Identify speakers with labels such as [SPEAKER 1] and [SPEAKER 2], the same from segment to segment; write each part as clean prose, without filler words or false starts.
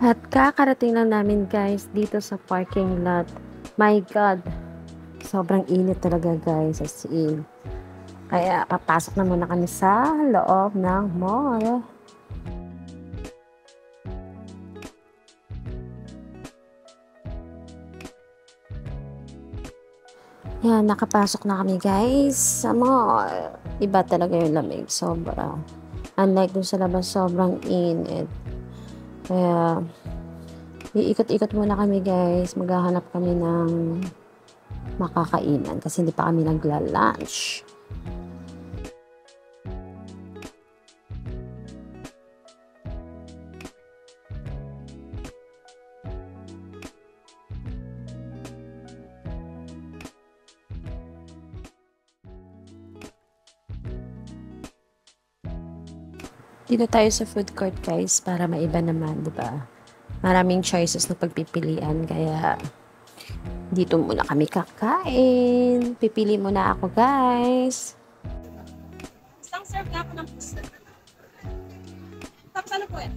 [SPEAKER 1] At kakarating lang namin guys dito sa parking lot. My God, sobrang init talaga guys as in. Kaya papasok na muna kami sa loob ng mall. Yan, nakapasok na kami guys sa mall. Iba talaga yung lamig, sobra. Unlike dun sa labas, sobrang init. Kaya iikot-ikot muna kami guys. Maghahanap kami ng makakainan kasi hindi pa kami nagla-lunch. Dito tayo sa food court guys para maiba naman, di ba? Maraming choices na pagpipilian kaya dito muna kami kakain. Pipili muna ako guys.
[SPEAKER 2] Isang serve na ako ng puso. Tapos ano po yan?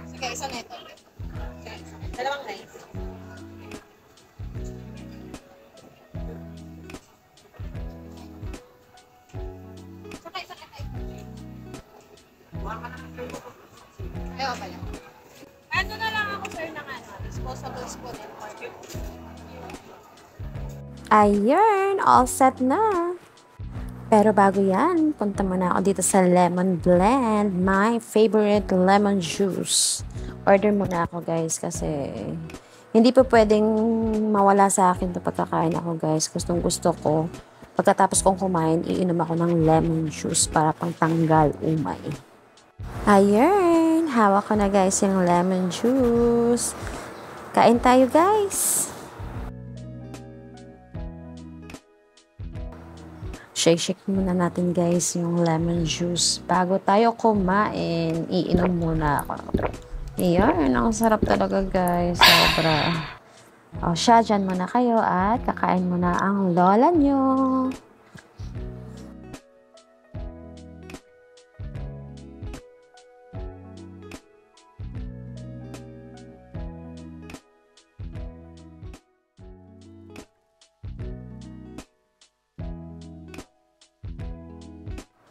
[SPEAKER 2] Sige, isa na ito. Dalawang rice. Saka isa ka tayo. Ayaw ba yan? Ano na lang ako sir ng disposable spoon and fork.
[SPEAKER 1] Ayun, all set na. Pero bago yan, punta muna ako dito sa Lemon Blend, my favorite lemon juice. Order muna ako guys kasi hindi pa pwedeng mawala sa akin ito pagkakain ako guys. Gustong gusto ko. Pagkatapos kong kumain, iinom ako ng lemon juice para pangtanggal umay. Ayun, hawak ko na guys yung lemon juice. Kain tayo guys. Shake muna natin guys yung lemon juice. Bago tayo kumain, iinom muna ako. Ayan, ang sarap talaga guys. Sobra. O siya, dyan muna kayo at kakain muna ang lola nyo.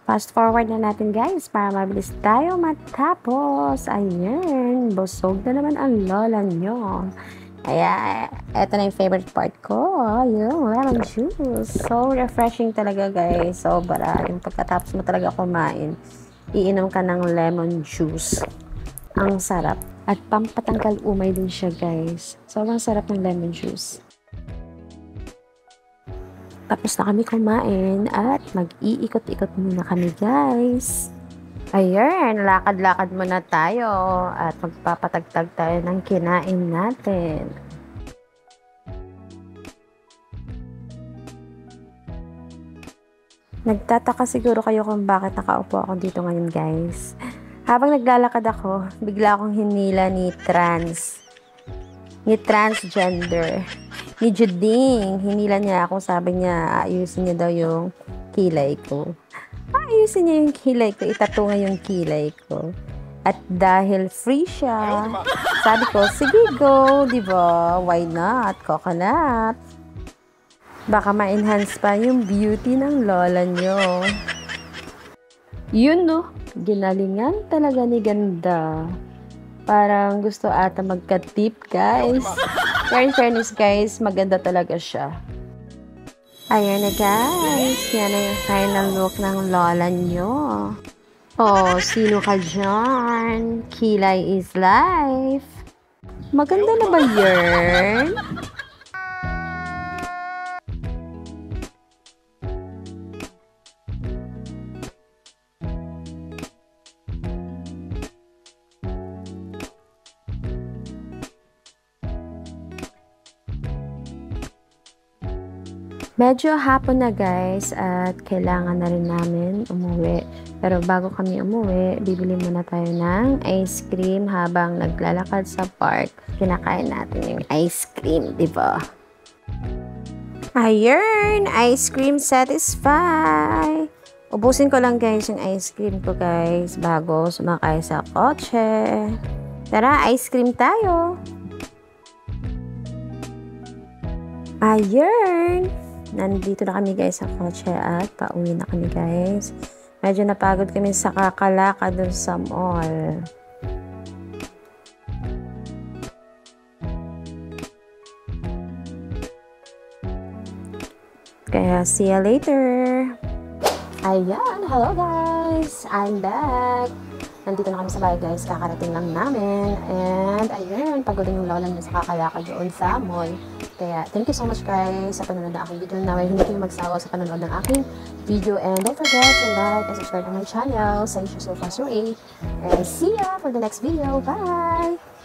[SPEAKER 1] Fast forward na natin guys para mabilis tayo matapos. Ayan, busog na naman ang lola nyo. Kaya, eto na yung favorite part ko. Yung lemon juice. So refreshing talaga guys. Sobra. Yung pagkatapos mo talaga kumain, iinom ka ng lemon juice. Ang sarap. At pampatanggal umay din siya guys. Sobrang sarap ng lemon juice. Tapos na kami kumain at mag-iikot-ikot muna kami guys. Ayan, lakad-lakad muna tayo at magpapatagtag tayo ng kinain natin. Nagtataka siguro kayo kung bakit nakaupo ako dito ngayon guys. Habang naglalakad ako, bigla akong hinila ni transgender. Ni Juding, hinila niya ako, sabi niya, ayusin niya daw yung kilay ko. Ayusin niya yung kilay ko, itatunga yung kilay ko. At dahil free siya, sabi ko, sige go, di ba? Why not? Coconut. Baka ma-enhance pa yung beauty ng lola nyo. Yun no, ginalingan talaga ni ganda. Parang gusto ata magka-tip guys. Pero in fairness guys, maganda talaga siya. Ayan na guys, yan na yung final look ng lola nyo. Oh, sino ka dyan? Kilay is life. Maganda na ba yun? Medyo hapon na guys at kailangan na rin namin umuwi. Pero bago kami umuwi, bibili muna tayo ng ice cream habang naglalakad sa park. Kinakain natin yung ice cream, di ba? Ayun! Ice cream satisfy! Ubusin ko lang guys yung ice cream ko guys bago sumakay sa kotse. Tara, ice cream tayo. Ayun! Nandito na kami guys sa kotse at pauwi na kami guys. Medyo napagod kami sa kakalaka dun sa mall. Kaya see you later! Ayan! Hello guys! I'm back! Nandito na kami sa bahay guys, kakarating lang namin. And ayun, pagod yung lola niya sa kakalakad doon sa mall. Kaya thank you so much guys sa panonood ng aking video. Naway hindi kayo magsawa sa panonood ng aking video. And don't forget to like and subscribe to my channel. Sa Sofa Suri. And see ya for the next video. Bye!